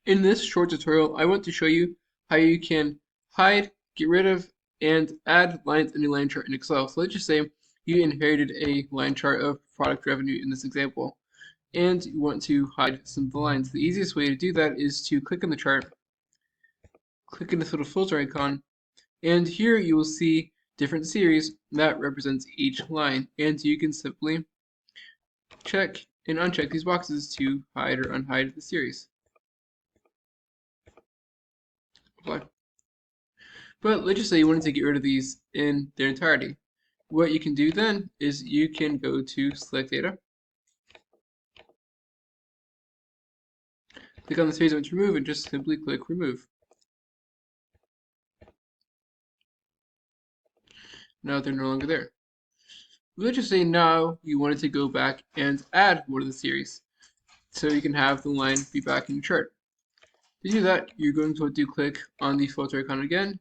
In this short tutorial, I want to show you how you can hide, get rid of, and add lines in a line chart in Excel. So let's just say you inherited a line chart of product revenue in this example, and you want to hide some of the lines. The easiest way to do that is to click on the chart, click in this little filter icon, and here you will see different series that represents each line, and you can simply check and uncheck these boxes to hide or unhide the series. Apply. But let's just say you wanted to get rid of these in their entirety. What you can do then is you can go to select data, click on the series you want to remove, and just simply click remove. Now they're no longer there. Let's just say now you wanted to go back and add one of the series, so you can have the line be back in your chart. To do that, you're going to want to click on the filter icon again,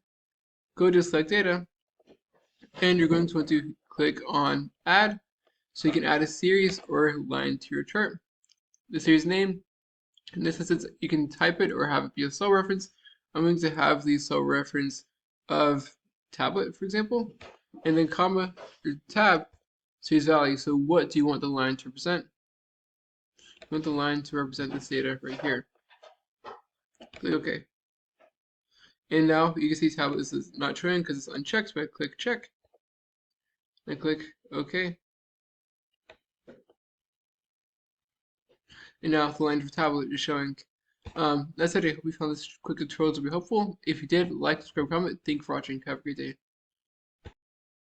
go to select data, and you're going to want to click on add, so you can add a series or line to your chart. The series name, in this instance, you can type it or have it be a cell reference. I'm going to have the cell reference of tablet, for example, and then comma or tab series value. So what do you want the line to represent? You want the line to represent this data right here. Click OK. And now you can see tablet is not showing because it's unchecked, but I click check and click OK. And now the line for tablet is showing. That's it. I hope you found this quick tutorial to be helpful. If you did, like, subscribe, comment. Thank you for watching. Have a great day.